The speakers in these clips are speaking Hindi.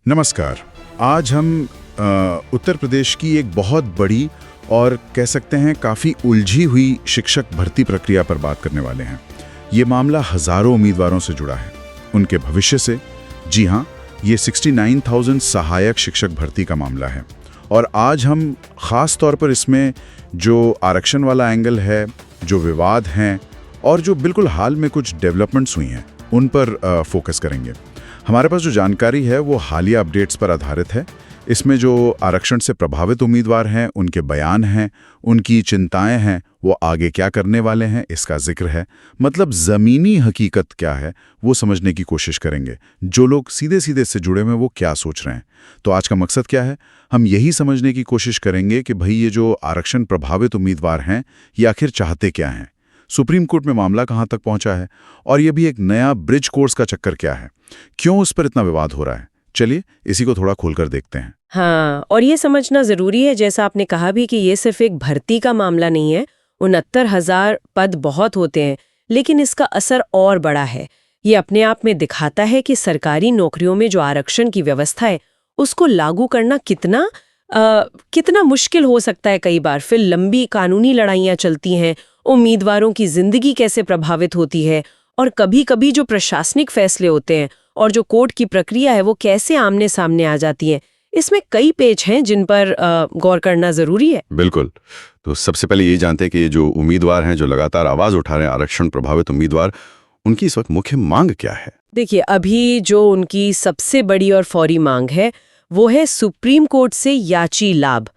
नमस्कार। आज हम उत्तर प्रदेश की एक बहुत बड़ी और कह सकते हैं काफ़ी उलझी हुई शिक्षक भर्ती प्रक्रिया पर बात करने वाले हैं। ये मामला हज़ारों उम्मीदवारों से जुड़ा है, उनके भविष्य से। जी हाँ, ये 69,000 सहायक शिक्षक भर्ती का मामला है। और आज हम ख़ास तौर पर इसमें जो आरक्षण वाला एंगल है, जो विवाद हैं और जो बिल्कुल हाल में कुछ डेवलपमेंट्स हुई हैं, उन पर फोकस करेंगे। हमारे पास जो जानकारी है वो हालिया अपडेट्स पर आधारित है। इसमें जो आरक्षण से प्रभावित उम्मीदवार हैं, उनके बयान हैं, उनकी चिंताएं हैं, वो आगे क्या करने वाले हैं, इसका जिक्र है। मतलब ज़मीनी हकीकत क्या है वो समझने की कोशिश करेंगे। जो लोग सीधे सीधे से जुड़े हुए वो क्या सोच रहे हैं। तो आज का मकसद क्या है, हम यही समझने की कोशिश करेंगे कि भाई ये जो आरक्षण प्रभावित उम्मीदवार हैं ये आखिर चाहते क्या हैं, सुप्रीम कोर्ट में मामला कहाँ तक पहुंचा है, और ये भी एक नया ब्रिज कोर्स का चक्कर क्या है, क्यों उस पर इतना विवाद हो रहा है। चलिए इसी को थोड़ा खोलकर देखते हैं। हाँ, और ये समझना जरूरी है, जैसा आपने कहा भी, कि ये सिर्फ एक भर्ती का मामला नहीं है। 69,000 पद बहुत होते हैं, लेकिन इसका असर और बड़ा है। ये अपने आप में दिखाता है कि सरकारी नौकरियों में जो आरक्षण की व्यवस्था है उसको लागू करना कितना मुश्किल हो सकता है। कई बार फिर लंबी कानूनी लड़ाइयाँ चलती हैं, उम्मीदवारों की जिंदगी कैसे प्रभावित होती है, और कभी-कभी जो प्रशासनिक फैसले होते हैं और जो कोर्ट की प्रक्रिया है वो कैसे आमने सामने आ जाती है। इसमें कई पेच हैं जिन पर गौर करना जरूरी है। बिल्कुल। तो सबसे पहले ये जानते हैं कि ये जो उम्मीदवार हैं, जो लगातार आवाज उठा रहे हैं, आरक्षण प्रभावित उम्मीदवार, उनकी इस वक्त मुख्य मांग क्या है? देखिए, अभी जो उनकी सबसे बड़ी और फौरी मांग है वो है सुप्रीम कोर्ट से याची लाभ।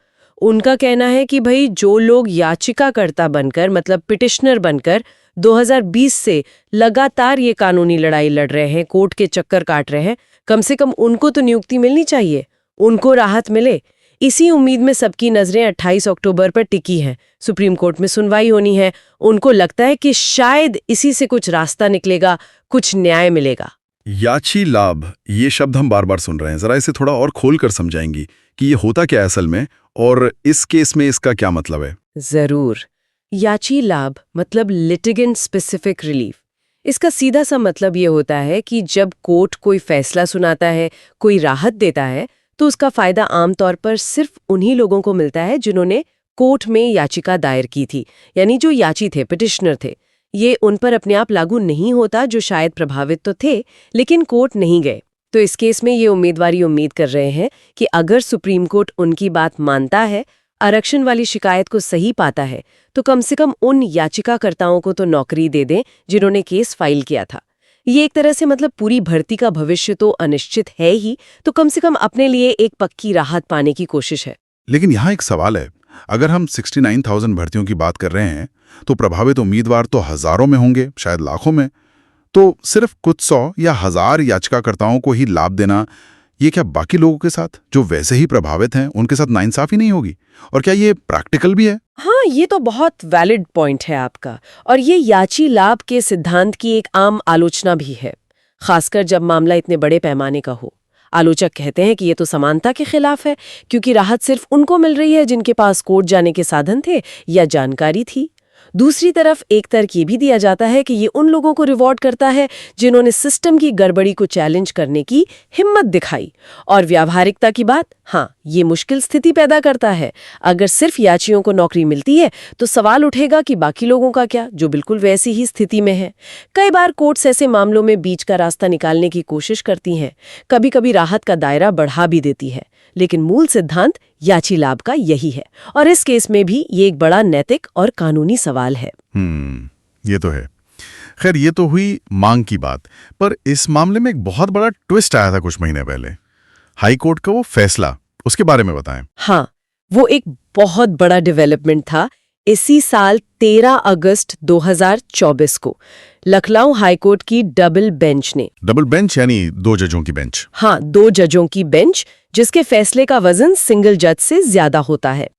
उनका कहना है कि भाई जो लोग याचिकाकर्ता बनकर, मतलब पिटिशनर बनकर 2020 से लगातार ये कानूनी लड़ाई लड़ रहे हैं, कोर्ट के चक्कर काट रहे हैं, कम से कम उनको तो नियुक्ति मिलनी चाहिए, उनको राहत मिले। इसी उम्मीद में सबकी नजरें 28 अक्टूबर पर टिकी हैं। सुप्रीम कोर्ट में सुनवाई होनी है। उनको लगता है कि शायद इसी से कुछ रास्ता निकलेगा, कुछ न्याय मिलेगा। याची लाभ, ये शब्द हम बार बार सुन रहे हैं। जरा इसे थोड़ा और खोलकर समझाएंगी कि ये होता क्या है असल में, और इस केस में इसका क्या मतलब है? जरूर। याची लाभ मतलब लिटिगेंट स्पेसिफिक रिलीफ। इसका सीधा सा मतलब ये होता है कि जब कोर्ट कोई फैसला सुनाता है, कोई राहत देता है, तो उसका फायदा आमतौर पर सिर्फ उन्हीं लोगों को मिलता है जिन्होंने कोर्ट में याचिका दायर की थी, यानी जो याची थे, पिटिशनर थे। ये उन पर अपने आप लागू नहीं होता जो शायद प्रभावित तो थे लेकिन कोर्ट नहीं गए। तो इस केस में ये उम्मीदवार उम्मीद कर रहे हैं कि अगर सुप्रीम कोर्ट उनकी बात मानता है, आरक्षण वाली शिकायत को सही पाता है, तो कम से कम उन याचिकाकर्ताओं को तो नौकरी दे दें जिन्होंने केस फाइल किया था। ये एक तरह से मतलब पूरी भर्ती का भविष्य तो अनिश्चित है ही, तो कम से कम अपने लिए एक पक्की राहत पाने की कोशिश है। लेकिन यहाँ एक सवाल है, अगर हम 69,000 भर्तियों की बात कर रहे हैं तो प्रभावित उम्मीदवार तो हजारों में होंगे, शायद लाखों में। तो सिर्फ कुछ 100 या 1000 याचिकाकर्ताओं को ही लाभ देना, ये क्या बाकी लोगों के साथ जो वैसे ही प्रभावित हैं उनके साथ नाइंसाफी नहीं होगी? और क्या ये प्रैक्टिकल भी है? हाँ, ये तो बहुत वैलिड पॉइंट है आपका, और ये याची लाभ के सिद्धांत की एक आम आलोचना भी है, खासकर जब मामला इतने बड़े पैमाने का हो। आलोचक कहते हैं कि ये तो समानता के खिलाफ है, क्योंकि राहत सिर्फ उनको मिल रही है जिनके पास कोर्ट जाने के साधन थे या जानकारी थी। दूसरी तरफ एक तर्क ये भी दिया जाता है कि ये उन लोगों को रिवॉर्ड करता है जिन्होंने सिस्टम की गड़बड़ी को चैलेंज करने की हिम्मत दिखाई। और व्यावहारिकता की बात, हाँ, ये मुश्किल स्थिति पैदा करता है। अगर सिर्फ याचियों को नौकरी मिलती है तो सवाल उठेगा कि बाकी लोगों का क्या, जो बिल्कुल वैसी ही स्थिति में है। कई बार कोर्ट्स ऐसे मामलों में बीच का रास्ता निकालने की कोशिश करती हैं, कभी कभी राहत का दायरा बढ़ा भी देती है, लेकिन मूल सिद्धांत याची लाभ का यही है। और इस केस में भी ये एक बड़ा नैतिक और कानूनी सवाल है। ये तो है। खैर, ये तो हुई मांग की बात, पर इस मामले में एक बहुत बड़ा ट्विस्ट आया था कुछ महीने पहले। हाई कोर्ट का वो फैसला, उसके बारे में बताएं। हाँ, वो एक बहुत बड़ा डेवलपमेंट था। इसी साल 13 अगस्त 2024 को लखनऊ हाईकोर्ट की डबल बेंच ने, डबल बेंच यानी 2 जजों की बेंच? हाँ, 2 जजों की बेंच, जिसके फैसले का वजन सिंगल जज से ज्यादा होता है।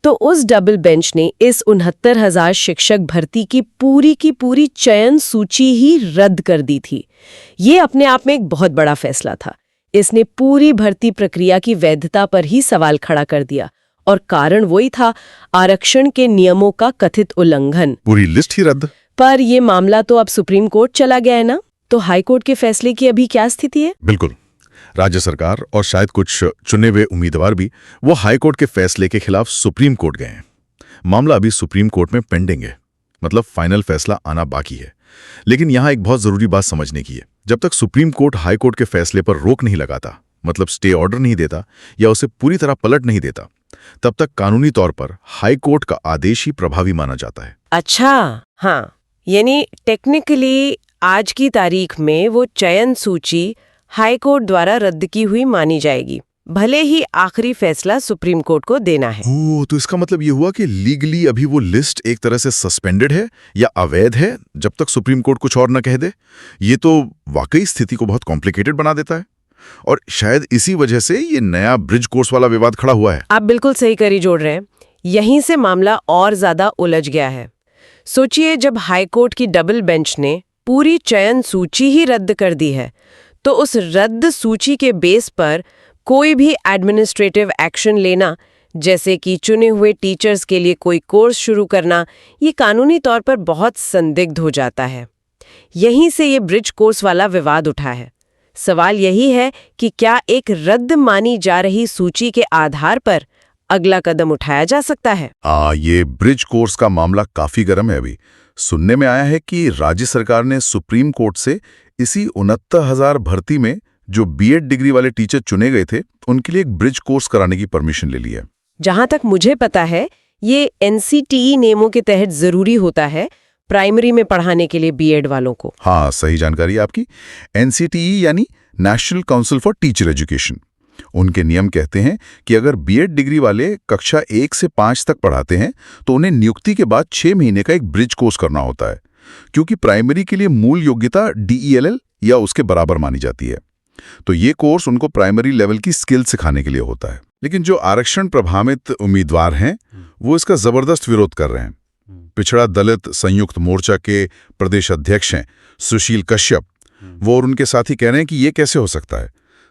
तो उस डबल बेंच ने इस 69,000 शिक्षक भर्ती की पूरी चयन सूची ही रद्द कर दी थी। ये अपने आप में एक बहुत बड़ा फैसला था। इसने पूरी भर्ती प्रक्रिया की वैधता पर ही सवाल खड़ा कर दिया, और कारण वही था, आरक्षण के नियमों का कथित उल्लंघन। पूरी लिस्ट ही रद्द। पर ये मामला तो अब सुप्रीम कोर्ट चला गया है ना, तो हाई कोर्ट के फैसले की अभी क्या स्थिति है? बिल्कुल, राज्य सरकार और शायद कुछ चुने हुए उम्मीदवार भी वो हाई कोर्ट के फैसले के खिलाफ सुप्रीम कोर्ट गए हैं। मामला अभी सुप्रीम कोर्ट में पेंडिंग है, मतलब फाइनल फैसला आना बाकी है। लेकिन यहाँ एक बहुत जरूरी बात समझने की है। जब तक सुप्रीम कोर्ट हाई कोर्ट के फैसले पर रोक नहीं लगाता, मतलब स्टे ऑर्डर नहीं देता या उसे पूरी तरह पलट नहीं देता, तब तक कानूनी तौर पर हाई कोर्ट का आदेश ही प्रभावी माना जाता है। अच्छा, हाँ, यानी टेक्निकली आज की तारीख में वो चयन सूची हाई कोर्ट द्वारा रद्द की हुई मानी जाएगी, भले ही आखिरी फैसला सुप्रीम कोर्ट को देना है। ओह, तो इसका मतलब ये हुआ कि लीगली अभी वो लिस्ट एक तरह से सस्पेंडेड है या अवैध है जब तक सुप्रीम कोर्ट कुछ और न कह दे। ये तो वाकई स्थिति को बहुत कॉम्प्लिकेटेड बना देता है और शायद इसी वजह से ये नया ब्रिज कोर्स वाला विवाद खड़ा हुआ है। आप बिल्कुल सही करी जोड़ रहे हैं। यहीं से मामला और ज्यादा उलझ गया है। सोचिए, जब हाई कोर्ट की डबल बेंच ने पूरी चयन सूची ही रद्द कर दी है, तो उस रद्द सूची के बेस पर कोई भी एडमिनिस्ट्रेटिव एक्शन लेना, जैसे कि चुने हुए टीचर्स के लिए कोई कोर्स शुरू करना, ये कानूनी तौर पर बहुत संदिग्ध हो जाता है। यहीं से ये ब्रिज कोर्स वाला विवाद उठा है। सवाल यही है कि क्या एक रद्द मानी जा रही सूची के आधार पर अगला कदम उठाया जा सकता है? ये ब्रिज कोर्स का मामला काफी गर्म है। अभी सुनने में आया है कि राज्य सरकार ने सुप्रीम कोर्ट से इसी 69,000 भर्ती में जो बीएड डिग्री वाले टीचर चुने गए थे, उनके लिए एक ब्रिज कोर्स कराने की परमिशन ले ली है। जहां तक मुझे पता है, ये एनसीटीई नियमों के तहत जरूरी होता है प्राइमरी में पढ़ाने के लिए बीएड वालों को। हाँ, सही जानकारी है आपकी। एनसीटीई यानी national council for teacher education. उनके नियम कहते हैं कि अगर बीएड डिग्री वाले कक्षा 1 से 5 तक पढ़ाते हैं तो उन्हें नियुक्ति के बाद 6 महीने का एक ब्रिज कोर्स करना होता है, क्योंकि प्राइमरी के लिए मूल योग्यता डीईएलएल या उसके बराबर मानी जाती है। तो ये कोर्स उनको प्राइमरी लेवल की स्किल सिखाने के लिए होता है। लेकिन जो आरक्षण प्रभावित उम्मीदवार हैं, वो इसका जबरदस्त विरोध कर रहे हैं। पिछड़ा दलित संयुक्त मोर्चा के प्रदेश अध्यक्ष हैं सुशील कश्यप, वो और उनके साथी कह रहे हैं कि ये कैसे हो सकता है,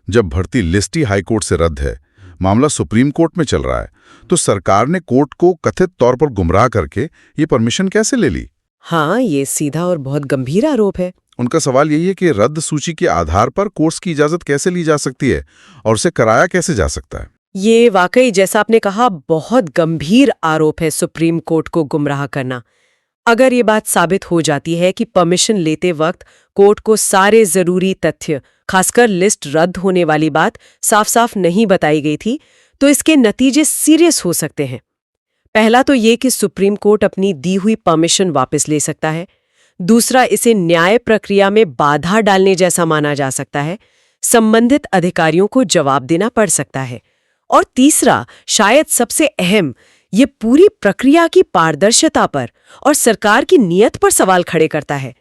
जब भर्ती लिस्ट ही हाईकोर्ट से रद्द है, मामला सुप्रीम कोर्ट में चल रहा है, तो सरकार ने कोर्ट को कथित तौर पर गुमराह करके ये परमिशन कैसे ले ली? हाँ, ये सीधा और बहुत गंभीर आरोप है। उनका सवाल यही है कि रद्द सूची के आधार पर कोर्स की इजाजत कैसे ली जा सकती है और उसे कराया कैसे जा सकता है। ये वाकई, जैसा आपने कहा, बहुत गंभीर आरोप है सुप्रीम कोर्ट को गुमराह करना। अगर ये बात साबित हो जाती है कि परमिशन लेते वक्त कोर्ट को सारे जरूरी तथ्य, खासकर लिस्ट रद्द होने वाली बात, साफ साफ नहीं बताई गई थी, तो इसके नतीजे सीरियस हो सकते हैं। पहला तो ये कि सुप्रीम कोर्ट अपनी दी हुई परमिशन वापस ले सकता है। दूसरा, इसे न्याय प्रक्रिया में बाधा डालने जैसा माना जा सकता है। संबंधित अधिकारियों को जवाब देना पड़ सकता है। और तीसरा, शायद सबसे अहम, ये पूरी प्रक्रिया की पारदर्शिता पर और सरकार की नीयत पर सवाल खड़े करता है।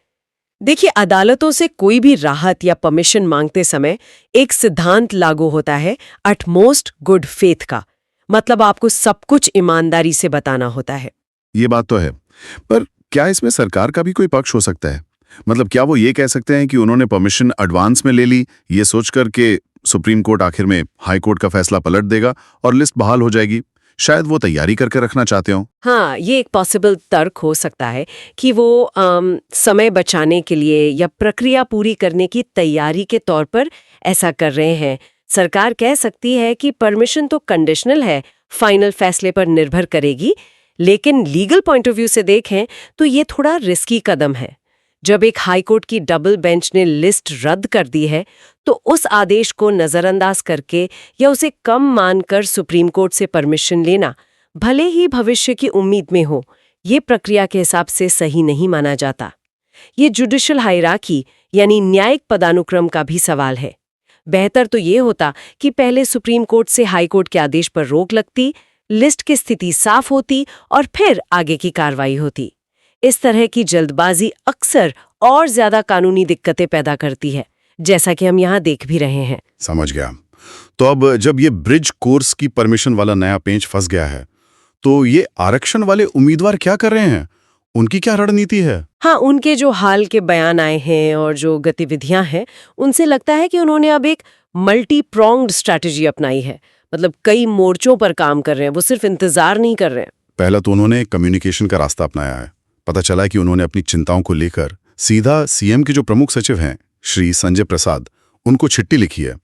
देखिए, अदालतों से कोई भी राहत या परमिशन मांगते समय एक सिद्धांत लागू होता है, अटमोस्ट गुड फेथ का। मतलब आपको सब कुछ ईमानदारी से बताना होता है। ये बात तो है, पर क्या इसमें सरकार का भी कोई पक्ष हो सकता है? मतलब क्या वो ये कह सकते हैं कि उन्होंने परमिशन एडवांस में ले ली, ये सोचकर के सुप्रीम कोर्ट आखिर में हाई कोर्ट का फैसला पलट देगा और लिस्ट बहाल हो जाएगी? शायद वो तैयारी करके रखना चाहते हो। हाँ, ये एक पॉसिबल तर्क हो सकता है कि वो समय बचाने के लिए या प्रक्रिया पूरी करने की तैयारी के तौर पर ऐसा कर रहे हैं। सरकार कह सकती है कि परमिशन तो कंडीशनल है, फाइनल फैसले पर निर्भर करेगी, लेकिन लीगल पॉइंट ऑफ व्यू से देखें तो ये थोड़ा रिस्की कदम है। जब एक हाईकोर्ट की डबल बेंच ने लिस्ट रद्द कर दी है, तो उस आदेश को नजरअंदाज करके या उसे कम मानकर सुप्रीम कोर्ट से परमिशन लेना, भले ही भविष्य की उम्मीद में हो, ये प्रक्रिया के हिसाब से सही नहीं माना जाता। ये जुडिशियल हायरार्की यानी न्यायिक पदानुक्रम का भी सवाल है। बेहतर तो ये होता कि पहले सुप्रीम कोर्ट से हाई कोर्ट के आदेश पर रोक लगती, लिस्ट की स्थिति साफ होती और फिर आगे की कार्रवाई होती। इस तरह की जल्दबाजी अक्सर और ज्यादा कानूनी दिक्कतें पैदा करती है, जैसा कि हम यहाँ देख भी रहे हैं। समझ गया। तो अब जब ये ब्रिज कोर्स की परमिशन वाला नया पेंच फंस गया है, तो ये आरक्षण वाले उम्मीदवार क्या कर रहे हैं? उनकी क्या रणनीति है? हाँ, उनके जो हाल के बयान आए हैं और जो गतिविधियां हैं, उनसे लगता है कि उन्होंने अब एक मल्टी प्रोंग्ड स्ट्रैटेजी अपनाई है। मतलब कई मोर्चों पर काम कर रहे हैं, वो सिर्फ इंतजार नहीं कर रहे हैं। पहला तो उन्होंने कम्युनिकेशन का रास्ता अपनाया है। पता चला कि उन्होंने अपनी चिंताओं को लेकर सीधा सीएम के जो प्रमुख सचिव हैं श्री संजय प्रसाद, उनको चिट्ठी लिखी है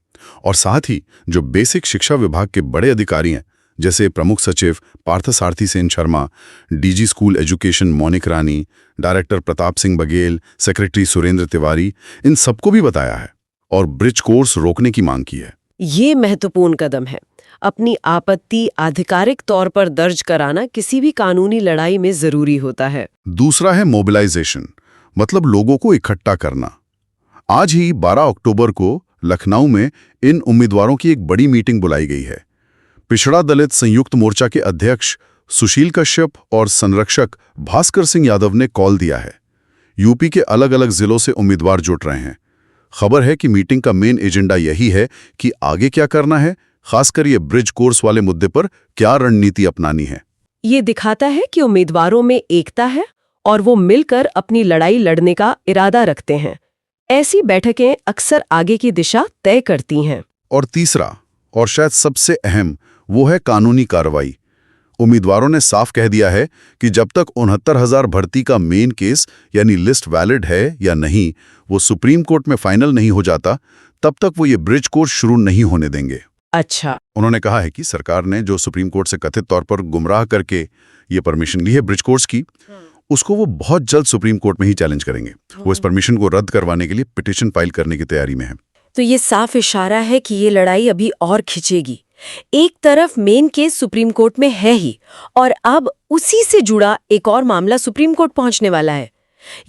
और साथ ही जो बेसिक शिक्षा विभाग के बड़े अधिकारी हैं, जैसे प्रमुख सचिव Parthasarathy Sen Sharma, DG school education Monik Rani, director Pratap Singh Baghel, secretary Surendra Tiwari, इन सबको भी बताया है और ब्रिज कोर्स रोकने की मांग की है। ये महत्वपूर्ण कदम है। अपनी आपत्ति आधिकारिक तौर पर दर्ज कराना किसी भी कानूनी लड़ाई में जरूरी होता है। दूसरा है मोबिलाइजेशन, मतलब लोगों को इकट्ठा करना। आज ही 12 अक्टूबर को लखनऊ में इन उम्मीदवारों की एक बड़ी मीटिंग बुलाई गई है। पिछड़ा दलित संयुक्त मोर्चा के अध्यक्ष सुशील कश्यप और संरक्षक भास्कर सिंह यादव ने कॉल दिया है। यूपी के अलग अलग जिलों से उम्मीदवार जुट रहे हैं। खबर है कि मीटिंग का मेन एजेंडा यही है कि आगे क्या करना है, खासकर ये ब्रिज कोर्स वाले मुद्दे पर क्या रणनीति अपनानी है। ये दिखाता है कि उम्मीदवारों में एकता है और वो मिलकर अपनी लड़ाई लड़ने का इरादा रखते हैं। ऐसी बैठकें अक्सर आगे की दिशा तय करती हैं। और तीसरा, और शायद सबसे अहम, वो है कानूनी कार्रवाई। उम्मीदवारों ने साफ कह दिया है कि जब तक 69,000 भर्ती का मेन केस यानी लिस्ट वैलिड है या नहीं, वो सुप्रीम कोर्ट में फाइनल नहीं हो जाता, तब तक वो ये ब्रिज कोर्स शुरू नहीं होने देंगे। अच्छा। उन्होंने कहा है कि सरकार ने जो सुप्रीम कोर्ट से कथित तौर पर गुमराह करके ये परमिशन ली है ब्रिज कोर्स की, उसको वो बहुत जल्द सुप्रीम कोर्ट में ही चैलेंज करेंगे। वो इस परमिशन को रद्द करवाने के लिए पिटीशन फाइल करने की तैयारी में है। तो ये साफ इशारा है कि ये लड़ाई अभी और खिंचेगी। एक तरफ मेन केस सुप्रीम कोर्ट में है ही, और अब उसी से जुड़ा एक और मामला सुप्रीम कोर्ट पहुंचने वाला है।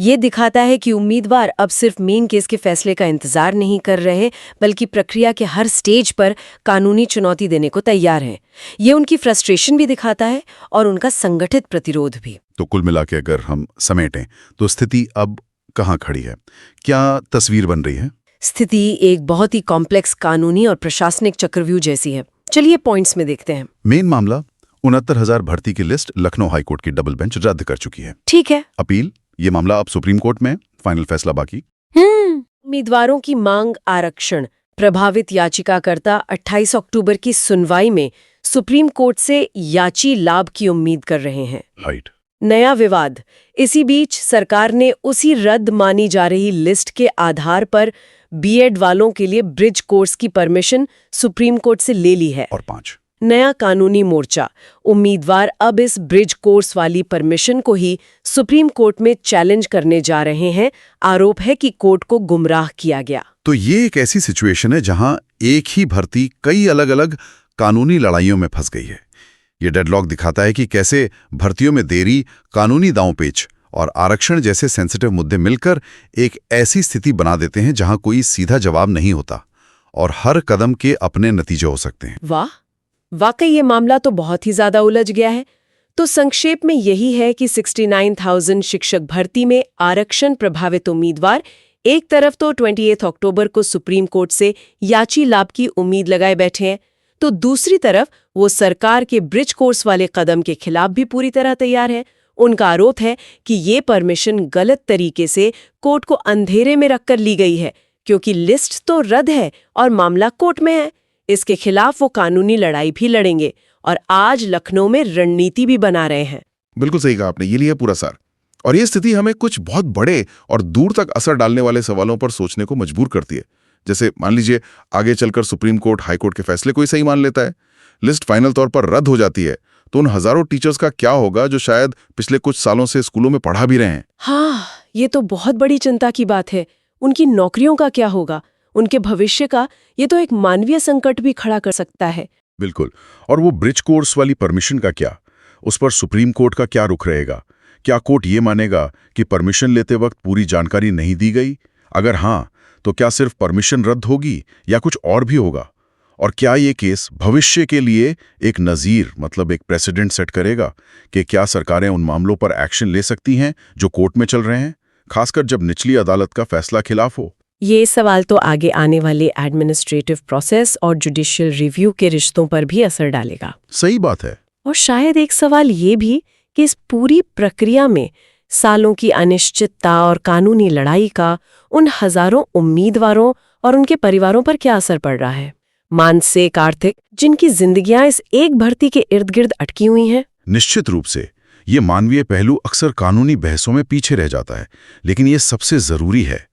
ये दिखाता है कि उम्मीदवार अब सिर्फ मेन केस के फैसले का इंतजार नहीं कर रहे, बल्कि प्रक्रिया के हर स्टेज पर कानूनी चुनौती देने को तैयार हैं। ये उनकी फ्रस्ट्रेशन भी दिखाता है और उनका संगठित प्रतिरोध भी। तो कुल मिला के अगर हम समेटें तो स्थिति अब कहाँ खड़ी है, क्या तस्वीर बन रही है? स्थिति एक बहुत ही कॉम्प्लेक्स कानूनी और प्रशासनिक चक्रव्यूह जैसी है। चलिए पॉइंट्स में देखते हैं। मेन मामला 69,000 भर्ती की लिस्ट लखनऊ हाईकोर्ट की डबल बेंच रद्द कर चुकी है। ठीक है। अपील, ये मामला अब सुप्रीम कोर्ट में, फाइनल फैसला बाकी। उम्मीदवारों की मांग आरक्षण। प्रभावित याचिकाकर्ता 28 अक्टूबर की सुनवाई में सुप्रीम कोर्ट से याची लाभ की उम्मीद कर रहे हैं। राइट। नया विवाद। इसी बीच सरकार ने उसी रद्द मानी जा रही लिस्ट के आधार पर बीएड वालों के लिए ब्रिज कोर्स की परमिशन सुप्रीम कोर्ट से ले ली है। और 5, नया कानूनी मोर्चा। उम्मीदवार अब इस ब्रिज कोर्स वाली परमिशन को ही सुप्रीम कोर्ट में चैलेंज करने जा रहे हैं। आरोप है कि कोर्ट को गुमराह किया गया। तो ये एक ऐसी सिचुएशन है जहां एक ही भर्ती कई अलग अलग कानूनी लड़ाइयों में फंस गई है। ये डेडलॉक दिखाता है कि कैसे भर्तियों में देरी, कानूनी दांवपेच और आरक्षण जैसे सेंसिटिव मुद्दे मिलकर एक ऐसी स्थिति बना देते हैं जहां कोई सीधा जवाब नहीं होता और हर कदम के अपने नतीजे हो सकते हैं। वाह, वाकई ये मामला तो बहुत ही ज्यादा उलझ गया है। तो संक्षेप में यही है कि 69,000 शिक्षक भर्ती में आरक्षण प्रभावित उम्मीदवार एक तरफ तो 28 अक्टूबर को सुप्रीम कोर्ट से याची लाभ की उम्मीद लगाए बैठे हैं, तो दूसरी तरफ वो सरकार के ब्रिज कोर्स वाले कदम के खिलाफ भी पूरी तरह तैयार है। उनका आरोप है कि ये परमिशन गलत तरीके से कोर्ट को अंधेरे में रखकर ली गई है, क्योंकि लिस्ट तो रद्द है और मामला कोर्ट में है। इसके खिलाफ वो कानूनी लड़ाई भी लड़ेंगे और आज लखनऊ में रणनीति भी बना रहे हैं। बिल्कुल सही कहा आपने, ये लिया पूरा सार। और ये स्थिति हमें कुछ बहुत बड़े और दूर तक असर डालने वाले सवालों पर सोचने को मजबूर करती है। जैसे मान लीजिए आगे चलकर सुप्रीम कोर्ट हाई कोर्ट के फैसले को ही सही मान लेता है, लिस्ट फाइनल तौर पर रद्द हो जाती है, तो उन हजारों टीचर्स का क्या होगा जो शायद पिछले कुछ सालों से स्कूलों में पढ़ा भी रहे हैं। हाँ, ये तो बहुत बड़ी चिंता की बात है। उनकी नौकरियों का क्या होगा, उनके भविष्य का? ये तो एक मानवीय संकट भी खड़ा कर सकता है। बिल्कुल। और वो ब्रिज कोर्स वाली परमिशन का क्या, उस पर सुप्रीम कोर्ट का क्या रुख रहेगा? क्या कोर्ट ये मानेगा कि परमिशन लेते वक्त पूरी जानकारी नहीं दी गई? अगर हाँ, तो क्या सिर्फ परमिशन रद्द होगी या कुछ और भी होगा? और क्या ये केस भविष्य के लिए एक नज़ीर, मतलब एक प्रेसिडेंट सेट करेगा कि क्या सरकारें उन मामलों पर एक्शन ले सकती हैं जो कोर्ट में चल रहे हैं, खासकर जब निचली अदालत का फैसला खिलाफ हो? ये सवाल तो आगे आने वाले एडमिनिस्ट्रेटिव प्रोसेस और जुडिशियल रिव्यू के रिश्तों पर भी असर डालेगा। सही बात है। और शायद एक सवाल ये भी कि इस पूरी प्रक्रिया में सालों की अनिश्चितता और कानूनी लड़ाई का उन हजारों उम्मीदवारों और उनके परिवारों पर क्या असर पड़ रहा है, मानसिक, आर्थिक, जिनकी जिंदगियां इस एक भर्ती के इर्द गिर्द अटकी हुई हैं। निश्चित रूप से ये मानवीय पहलू अक्सर कानूनी बहसों में पीछे रह जाता है, लेकिन ये सबसे जरूरी है।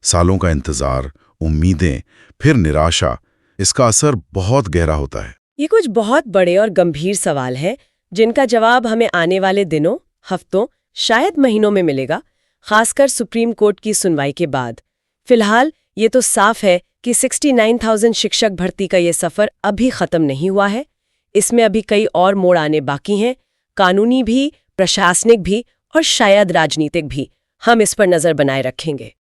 सालों का इंतजार, उम्मीदें, फिर निराशा, इसका असर बहुत गहरा होता है। ये कुछ बहुत बड़े और गंभीर सवाल हैं जिनका जवाब हमें आने वाले दिनों, हफ्तों, शायद महीनों में मिलेगा, खासकर सुप्रीम कोर्ट की सुनवाई के बाद। फिलहाल ये तो साफ है कि 69,000 शिक्षक भर्ती का ये सफर अभी खत्म नहीं हुआ है। इसमें अभी कई और मोड़ आने बाकी हैं, कानूनी भी, प्रशासनिक भी और शायद राजनीतिक भी। हम इस पर नजर बनाए रखेंगे।